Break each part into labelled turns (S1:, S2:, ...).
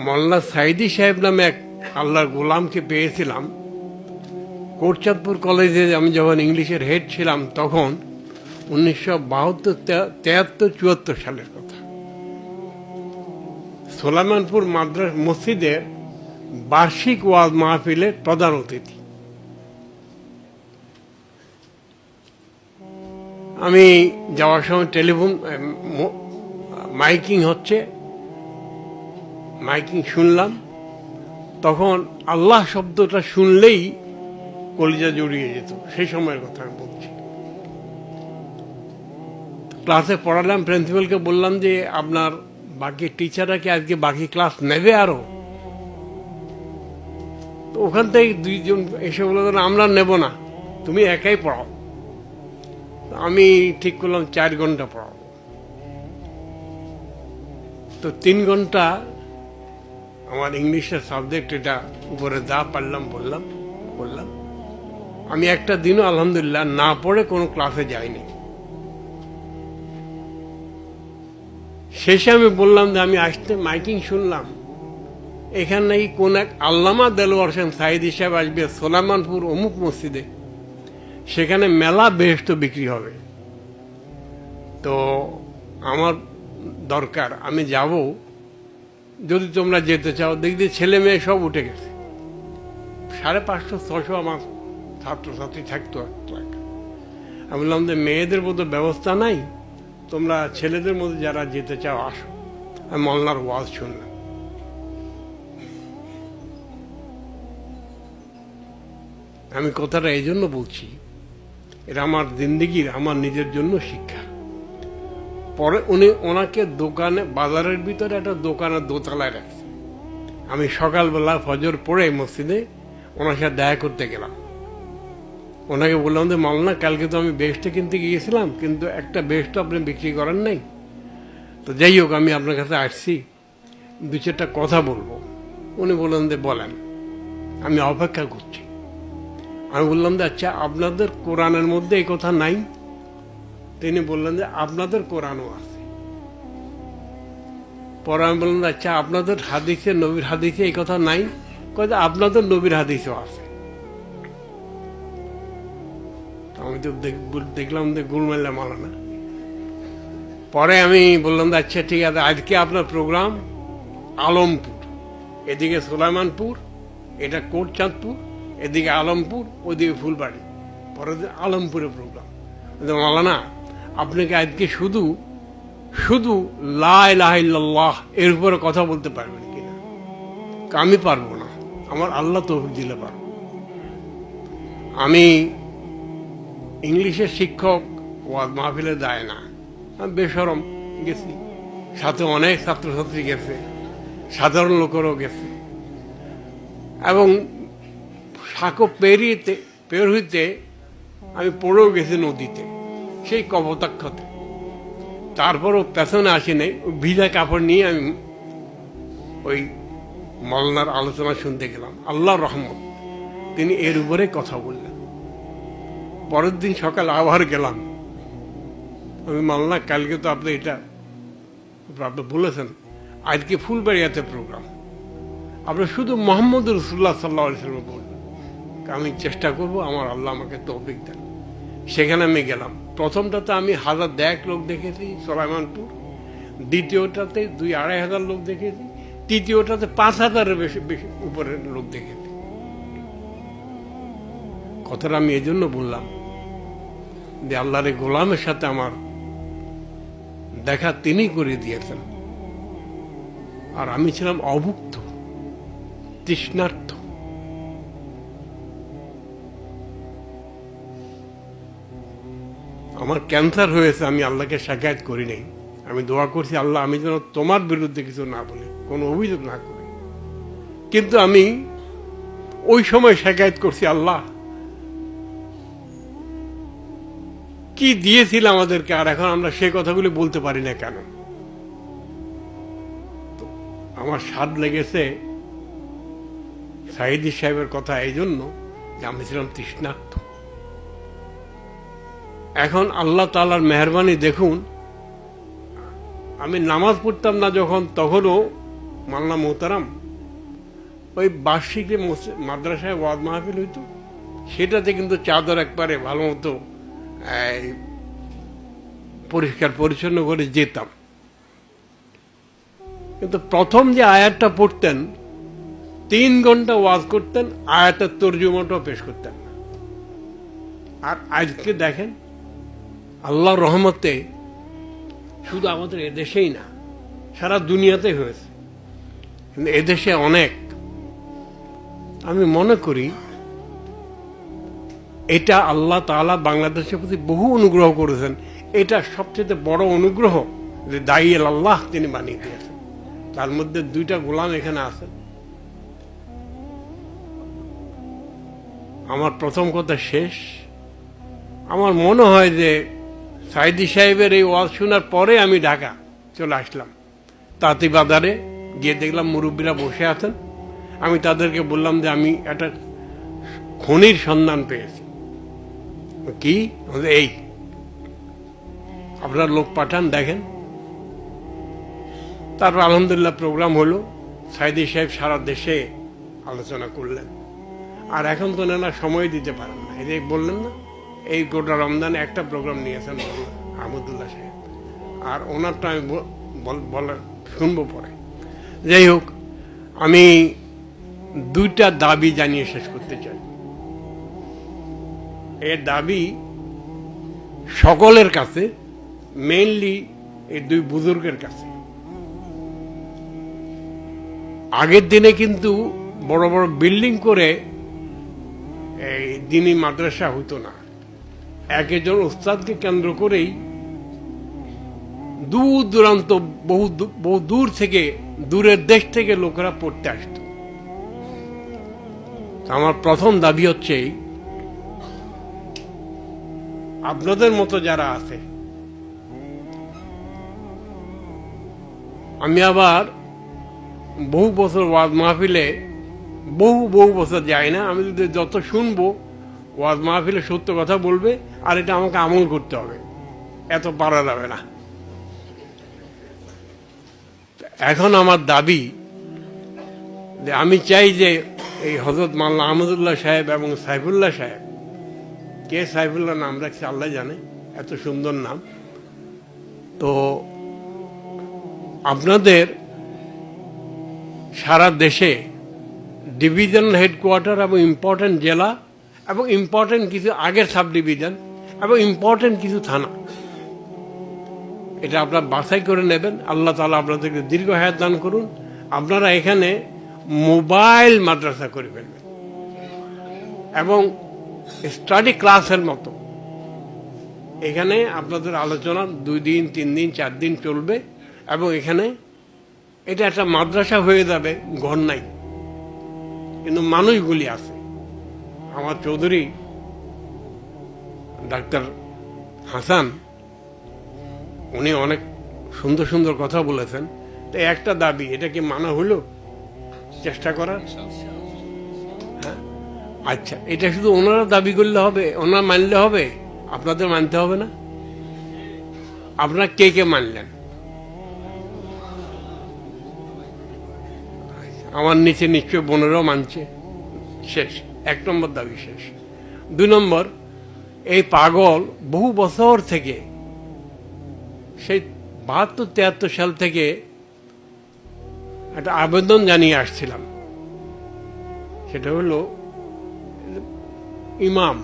S1: মোল্লা সাইদি সাহেব নামে এক আল্লাহর গোলামকে পেয়েছিলাম কোটচাঁদপুর কলেজে। আমি যখন ইংলিশের হেড ছিলাম তখন 1972, 73, 74 সালের কথা। সোলাইমানপুর মাদ্রাস মসজিদের বার্ষিক ওয়াজ মাহফিলের প্রধান অতিথি। আমি যাওয়ার সময় টেলিফোন মাইকিং হচ্ছে, মাইকিং শুনলাম। তখন আল্লাহ শব্দটা শুনলেই কলিজা জড়িয়ে যেত, সেই সময়ের কথা আমি বলছি। ক্লাসে পড়ালাম, প্রিন্সিপালকে বললাম যে আপনার বাকি টিচাররা কি আজকে বাকি ক্লাস নেবে আরো? তো ওখান থেকে দুইজন এসে বলল আমরা নেব না, তুমি একাই পড়াও। আমি ঠিক করলাম 4 ঘন্টা পড়াবো। তো 3 ঘন্টা আমার ইংলিশের সাবজেক্ট, এটা উপরে যা পারলাম বললাম। আমি একটা দিনও আলহামদুলিল্লাহ না পড়ে কোনো ক্লাসে যাইনি। শেষে আমি বললাম যে আমি আসতে মাইকিং শুনলাম এখানে নাকি কোন এক আল্লামা দেলোয়ার হোসেন সাইদি সাহেব আসবে সোলাইমানপুর অমুক মসজিদে, সেখানে মেলা বেহেশত বিক্রি হবে। তো আমার দরকার, আমি যাব, যদি তোমরা যেতে চাও। দেখছি ছেলে মেয়ে সব উঠে গেছে, 550-600 আমার ছাত্রছাত্রী থাকতো। আমি বললাম যে মেয়েদের মতো ব্যবস্থা নাই, তোমরা ছেলেদের মধ্যে যারা যেতে চাও আসো। আমি মোল্লার ওয়াজ শুনলাম। আমি কথাটা এই জন্য বলছি, এটা আমার জিন্দেগির, আমার নিজের জন্য শিক্ষা। পরে ওনাকে দোকানে, বাজারের ভিতরে একটা দোকানের দোতলায় রাখছে। আমি সকালবেলা ফজর পড়ে মসজিদে ওনার সাথে দেখা করতে গেলাম। ওনাকে বললাম যে মাওলানা, কালকে তো আমি বেস্টে কিনতে গিয়েছিলাম, কিন্তু একটা বেস্ট আপনি বিক্রি করেন নাই। তো যাই হোক, আমি আপনার কাছে আসছি, 2-4টা কথা বলবো। উনি বললেন যে বলেন, আমি অপেক্ষা করছি। আমি বললাম যে আচ্ছা, আপনাদের কোরআনের মধ্যে এই কথা নাই? তিনি বললেন যে আপনাদের কোরআনও আছে। পরে আমি বললাম আচ্ছা, আপনাদের হাদিসে, নবীর হাদিসে এই কথা নাই? কয় যে আপনাদের নবীর হাদিসও আছে। আমি তো দেখলাম যে গুলমেলা মালানা। পরে আমি বললাম যে আচ্ছা ঠিক আছে, আজকে আপনার প্রোগ্রাম আলমপুর, এদিকে সোলাইমানপুর, এটা কোটচাঁদপুর, এদিকে আলমপুর, ওইদিকে ফুলবাড়ি। পরে আলমপুরে প্রোগ্রাম। মালানা, আপনাকে আজকে শুধু শুধু লা ইলাহা ইল্লাল্লাহ এর উপরে কথা বলতে পারবেন কিনা? আমি পারবো না, আমার আল্লাহ তৌফিক দিলে পারবো। আমি ইংলিশের শিক্ষক, ওয়াজ মাহফিলে যায় না, আমি বেশরম গেছি, সাথে অনেক ছাত্রছাত্রী গেছে, সাধারণ লোকেরও গেছে। এবং সাঁকো পের হইতে আমি পড়েও গেছি নদীতে, সেই কপোতাক্ষতে। তারপরও পেছনে আসি নাই, ভিজা কাপড় নিয়ে আমি ওই মওলানার আলোচনা শুনতে গেলাম। আল্লাহর রহমত, তিনি এর উপরে কথা বললেন। পরের দিন সকাল আবার গেলাম। আমি মাওলানা, কালকে তো আপনি এটা আপনি বলেছেন, আজকে ফুলবাড়িয়াতে প্রোগ্রাম, আপনি শুধু মোহাম্মদ রাসূলুল্লাহ সাল্লাল্লাহু আলাইহি ওয়াসাল্লাম বললেন। আমি চেষ্টা করব, আমার আল্লাহ আমাকে তৌফিক দেন। সেখানে আমি গেলাম। প্রথমটাতে আমি 1000 লোক দেখেছি সোলাইমানপুর, দ্বিতীয়টাতে 2-2.5 হাজার লোক দেখেছি, তৃতীয়টাতে 5000-এর বেশি উপরের লোক দেখেছি। কথাটা আমি এই জন্য বললাম যে আল্লাহর গোলামের সাথে আমার দেখা তিনি করে দিয়েছেন, আর আমি ছিলাম অভুক্ত, তৃষ্ণার্থ। আমার ক্যান্সার হয়েছে, আমি আল্লাহকে শিকায়ত করি নাই। আমি দোয়া করছি, আল্লাহ আমি যেন তোমার বিরুদ্ধে কিছু না বলি, কোনো অভিযোগ না করি। কিন্তু আমি ওই সময় শিকায়ত করছি, আল্লাহ কি দিয়েছিল আমাদেরকে, আর এখন আমরা সে কথাগুলি বলতে পারি না কেন? আমার স্বাদ লেগেছে সাইদি সাহেবের কথা এই জন্য যে আমি ছিলাম তৃষ্ণার্ত। এখন আল্লাহ তাআলার মেহেরবানি দেখুন, আমি নামাজ পড়তাম না যখন, তখনও মাল্লা মোহতারাম, ওই বার্ষিক যে মাদ্রাসায় ওয়াজ মাহফিল হইতো সেটাতে কিন্তু চাদর একবারে ভালো মতো পরিষ্কার পরিচ্ছন্ন করে যেতাম। কিন্তু প্রথম যে আয়াতটা পড়তেন 3 ঘন্টা ওয়াজ করতেন, আয়াতের তর্জমাটাও পেশ করতেন না। আর আজকে দেখেন আল্লাহর রহমতে শুধু আমাদের এদেশেই না, সারা দুনিয়াতে হয়েছে, কিন্তু এদেশে অনেক, আমি মনে করি এটা আল্লাহ তাআলা বাংলাদেশের প্রতি বহু অনুগ্রহ করেছেন। এটা সবচেয়ে বড় অনুগ্রহ যে দায়ী আল্লাহ তিনি বানিয়ে দিয়েছেন। তার মধ্যে 2টা গোলাম এখানে আছেন। আমার প্রথম কথা শেষ, আমার মনে হয় যে সাইদি সাহেবের এই ওয়াজ শোনার পরে আমি ঢাকা চলে আসলাম। তাঁতি বাজারে গিয়ে দেখলাম মুরব্বীরা বসে আছেন। আমি তাদেরকে বললাম যে আমি একটা খনির সন্ধান পেয়েছি। কি? এই আপনার লোক পাঠান, দেখেন। তারপর আলহামদুলিল্লাহ প্রোগ্রাম হলো, সাইদি সাহেব সারা দেশে আলোচনা করলেন। আর এখন তো না সময় দিতে পারেন না, এই যে বললেন না, এই গোটা রমজানে একটা প্রোগ্রাম নিয়েছেন আহমদুল্লাহ সাহেব, আর ওনারটা আমি শুনবো পরে। যাই হোক, আমি 2টা দাবি জানিয়ে শেষ করতে চাই। এর দাবি সকলের কাছে, মেইনলি এই 2 বুজুর্গের কাছে। আগের দিনে কিন্তু বড় বড় বিল্ডিং করে এই দিনী মাদ্রাসা হতো না। একজন উস্তাদকে কেন্দ্র করেই দূর দূরান্ত বহু দূর থেকে, দূরের দেশ থেকে লোকেরা পড়তে আসতো। আমার প্রথম দাবি হচ্ছে আপনাদের মতো যারা আছে, আমি আবার বহু বছর ওয়াজ মাহফিলে বহু বছর যাই না, আমি যদি যত শুনবো ওয়াজ মাহফিলে সত্য কথা বলবে, আর এটা আমাকে আমল করতে হবে, এত পারা যাবে না। এখন আমার দাবি যে আমি চাই যে এই হযরত মাওলানা আহমদুল্লাহ সাহেব এবং সাইফুল্লাহ সাহেব, কে সাইফুল্লাহ নাম রাখছে আল্লাহ জানে, এত সুন্দর নাম, তো আপনাদের সারা দেশে ডিভিশনাল হেডকোয়ার্টার এবং ইম্পর্টেন্ট জেলা এবং ইম্পর্টেন্ট কিছু আগের সাব ডিভিশন এবং ইম্পর্টেন্ট কিছু থানা, এটা আপনারা বাছাই করে নেবেন। আল্লাহ তাআলা আপনাদেরকে দীর্ঘ হায়াত দান করুন। আপনারা এখানে মোবাইল মাদ্রাসা করে ফেলবেন এবং স্টাডি ক্লাসের মতো এখানে আপনাদের আলোচনা 2 দিন 3 দিন 4 দিন চলবে, এবং এখানে এটা একটা মাদ্রাসা হয়ে যাবে, ঘর নাই কিন্তু মানুষগুলি আছে। আমার চৌধুরী ডাক্তার হাসান, উনি অনেক সুন্দর সুন্দর কথা বলেছেন। তো একটা দাবি, এটা কি মানা হলো? চেষ্টা করার, হ্যাঁ, আচ্ছা, এটা শুধু ওনারা দাবি করলে হবে, ওনারা মানলে হবে, আপনাদের মানতে হবে না? আপনারা কে কে মানলেন? আমার নিচে নিশ্চয় বোনেরাও মানছে। শেষ, 1 নম্বর দাবি শেষ। 2 নম্বর, এই পাগল বহু বছর থেকে, সেই 72-73 সাল থেকে একটা আবেদন জানিয়ে আসছিলাম। সেটা হলো ইমাম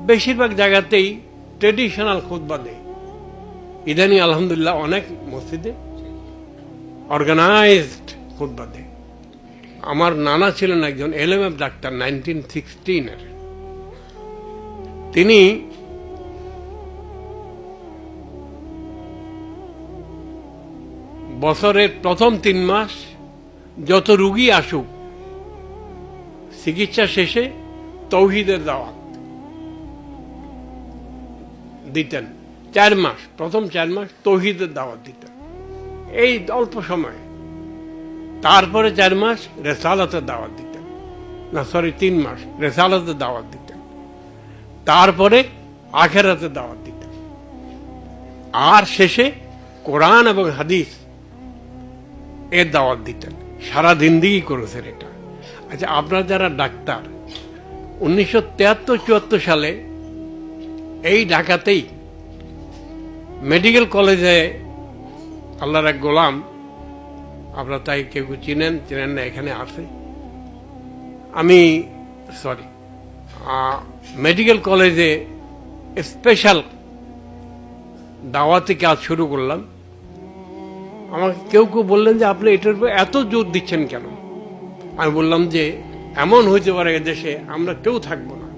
S1: বেশিরভাগ জায়গাতেই ট্রেডিশনাল খুতবা দেয়। ইদানিং আলহামদুলিল্লাহ অনেক মসজিদে অর্গানাইজড খুতবা দেয়। আমার নানা ছিলেন একজন এলএমএফ ডাক্তার 1916-এর। তিনি বছরের প্রথম 3 মাস যত রুগী আসুক, চিকিৎসা শেষে তৌহিদের দাওয়াত দিতেন। 4 মাস, প্রথম 4 মাস তৌহিদের দাওয়াত দিতেন, এই অল্প সময়। তারপরে 4 মাস রেসালাতের দাওয়াত দিতেন, না সরি 3 মাস রেসালাতের দাওয়াত দিতেন, তারপরে আখেরাতের দাওয়াত দিতেন, আর শেষে কোরআন এবং হাদিস এর দাওয়াত দিতেন, সারা জিন্দেগি করেছেন এটা। আচ্ছা, আপনারা যারা ডাক্তার, 1973-74 সালে এই ঢাকাতেই মেডিকেল কলেজে আল্লাহর এক গোলাম, আপনারা তাই কেউ চিনেন চিনেন না, এখানে আছে, আমি মেডিকেল কলেজে স্পেশাল দাওয়াতি কাজ শুরু করলাম। আমাকে কেউ কেউ বললেন যে আপনি এটার উপর এত জোর দিচ্ছেন কেন? আমি বললাম যে এমন হইতে পারে দেশে আমরা কেউ থাকবো না,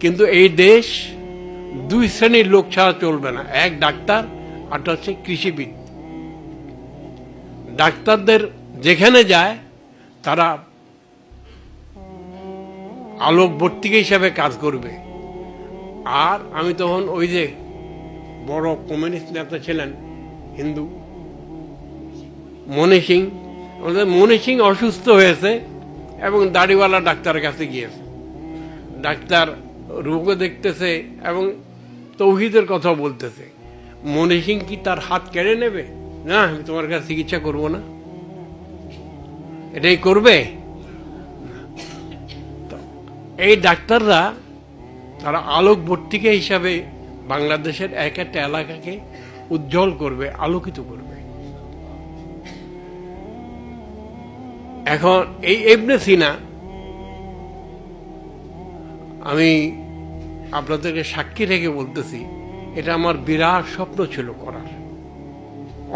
S1: কিন্তু এই দেশ দুই শ্রেণীর লোক ছাড়া চলবে না, এক ডাক্তার আর হচ্ছে কৃষিবিদ। ডাক্তারদের যেখানে যায় তারা আলোকবর্তিকা হিসাবে কাজ করবে। আর আমি তখন ওই যে বড় কমিউনিস্ট নেতা ছিলেন হিন্দু, মনি সিং, মনি সিং অসুস্থ হয়েছে এবং দাড়িওয়ালা ডাক্তারের কাছে গিয়েছে। ডাক্তার রোগও দেখতেছে এবং তৌহিদের কথা বলতেছে। মনি সিং কি তার হাত কেড়ে নেবে? না, আমি তোমার কাছে চিকিৎসা করব না, এটাই করবে। এই ডাক্তাররা তারা আলোকবর্তিকা হিসাবে বাংলাদেশের এক একটা এলাকাকে উজ্জ্বল করবে, আলোকিত করবে। এখন এই ইবনে সিনা, আমি আপনাদেরকে সাক্ষী রেখে বলতেছি, এটা আমার বিরাট স্বপ্ন ছিল করার,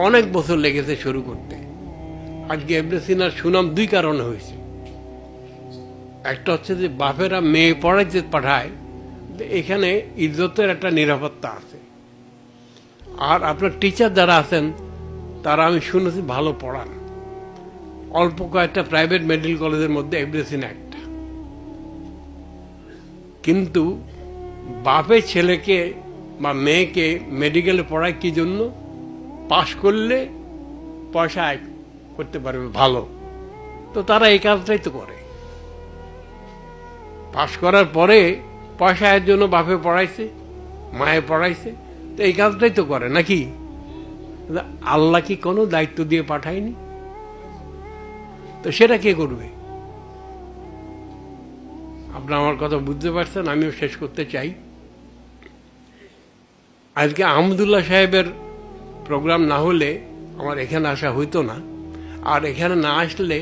S1: অনেক বছর লেগেছে শুরু করতে। আজকে ইবনে সিনার সুনাম দুই কারণে হয়েছে। একটা হচ্ছে যে বাপেরা মেয়ে পড়াইতে পাঠায়, এখানে ইজ্জতের একটা নিরাপত্তা আছে। আর আপনার টিচার যারা আছেন তারা আমি শুনেছি ভালো পড়ান। অল্প কয়েকটা প্রাইভেট মেডিকেল কলেজের মধ্যে ইবনে সিনা একটা। কিন্তু বাপের ছেলেকে বা মেয়েকে মেডিকেলে পড়ায় কি জন্য? পাশ করলে পয়সা আয় করতে পারবে ভালো, তো তারা এই কাজটাই তো করে। পাশ করার পরে পয়সা আয়ের জন্য বাপে পড়াইছে, মায়ে পড়াইছে, তো এই কাজটাই তো করে নাকি? আল্লাহ কি কোনো দায়িত্ব দিয়ে পাঠায়নি? তো সেটা কে করবে? আপনারা আমার কথা বুঝতে পারছেন, আমিও শেষ করতে চাই। আজকে আহমদুল্লাহ সাহেবের প্রোগ্রাম না হলে আমার এখানে আসা হইতো না। আর এখানে না আসলে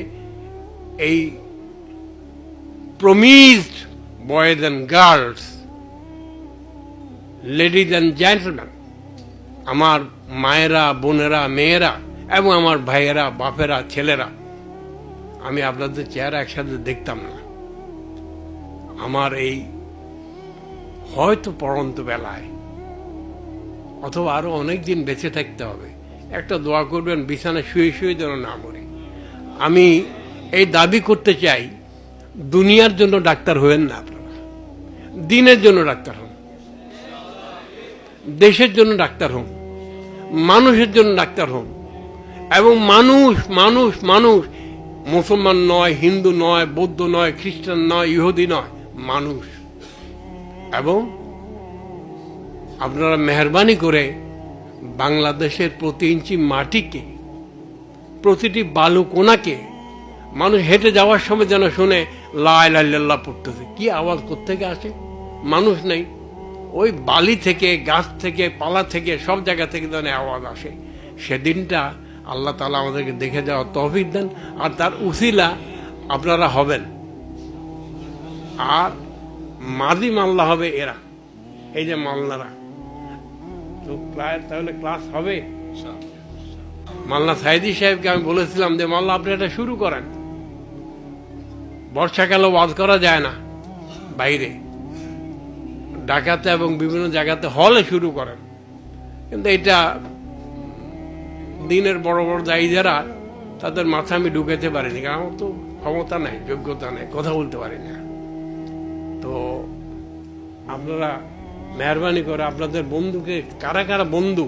S1: এই promised boys and girls, ladies and gentleman, আমার মায়েরা, বোনেরা, মেয়েরা এবং আমার ভাইয়েরা, বাপেরা, ছেলেরা, আমি আপনাদের চেহারা একসাথে দেখতাম না। আমার এই হয়তো পড়ন্ত বেলায় অথবা আরো অনেক দিন বেঁচে থাকতে হবে, একটা দোয়া করবেন বিছানায় শুয়ে শুয়ে যেন না মরে। আমি এই দাবি করতে চাই, দুনিয়ার জন্য ডাক্তার হবেন না আপনারা, দিনের জন্য ডাক্তার হন, দেশের জন্য ডাক্তার হন, মানুষের জন্য ডাক্তার হন। এবং মানুষ মানুষ মানুষ, মুসলমান নয়, হিন্দু নয়, বৌদ্ধ নয়, খ্রিস্টান নয়, ইহুদি নয়, মানুষ। এবং আপনারা মেহরবানি করে বাংলাদেশের প্রতি ইঞ্চি মাটিকে, প্রতিটি বালু কোনাকে মানুষ হেঁটে যাওয়ার সময় যেন শুনে লা ইলাহা ইল্লাল্লাহ পড়তেছে। কি আওয়াজ কোত্থেকে আসে? মানুষ নেই, ওই বালি থেকে, গাছ থেকে, পালা থেকে, সব জায়গা থেকে যেন আওয়াজ আসে। সেদিনটা আল্লাহ তাআলা আমাদেরকে দেখে যাওয়ার তৌফিক দেন, আর তার উসিলা আপনারা হবেন। আর মাদি মাল্লা হবে এরা, এই যে মাল্লারা। তো প্রায় তাহলে ক্লাস হবে। মাল্লা সাইদি সাহেবকে আমি বলেছিলাম যে মাল্লা আপনি এটা শুরু করেন, বর্ষাকালে ওয়াজ করা যায় না বাইরে, ঢাকাতে এবং বিভিন্ন জায়গাতে হলে শুরু করেন। কিন্তু এটা দিনের বড় বড় দায়ী যারা, তাদের মাথা আমি ঢুকাতে পারিনি, কারণ আমার তো ক্ষমতা নাই, যোগ্যতা নেই, কথা বলতে পারি না। তো আপনারা মেহরবানি করে আপনাদের বন্ধুকে, কারা কারা বন্ধু,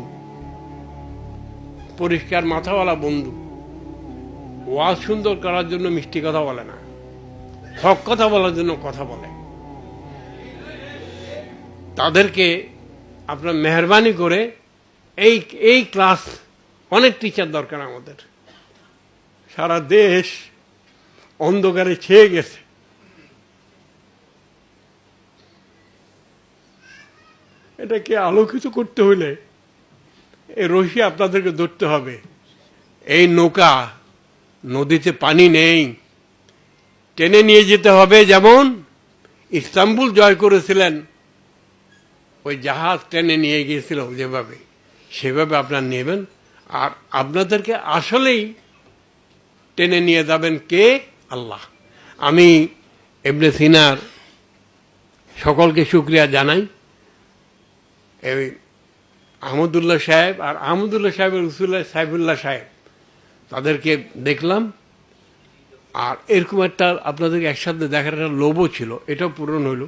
S1: পরিষ্কার মাথাওয়ালা বন্ধু, ওয়াজ সুন্দর করার জন্য মিষ্টি কথা বলে না, হক কথা বলার জন্য কথা বলে, তাদেরকে আপনার মেহরবানি করে এই ক্লাস অনেক টিচার দরকার আমাদের। সারা দেশ অন্ধকারে ছেয়ে গেছে। এটাকে আলোকিত করতে হলে এই রশি আপনাদেরকে ধরতে হবে। এই নৌকা, নদীতে পানি নেই, টেনে নিয়ে যেতে হবে। যেমন ইস্তাম্বুল জয় করেছিলেন, ওই জাহাজ টেনে নিয়ে গিয়েছিল যেভাবে, সেভাবে আপনারা নেবেন। আর আপনাদেরকে আসলেই টেনে নিয়ে যাবেন কে? আল্লাহ। আমি ইবনে সিনার সকলকে শুকরিয়া জানাই। এই আহমদুল্লাহ সাহেব আর আহমদুল্লাহ সাহেবের রসুল্লাহ সাইফুল্লাহ সাহেব, তাদেরকে দেখলাম। আর এরকম একটা আপনাদেরকে একসাথে দেখার একটা লোভও ছিল, এটাও পূরণ হইল।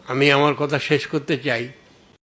S1: আমি আমার কথা শেষ করতে চাই।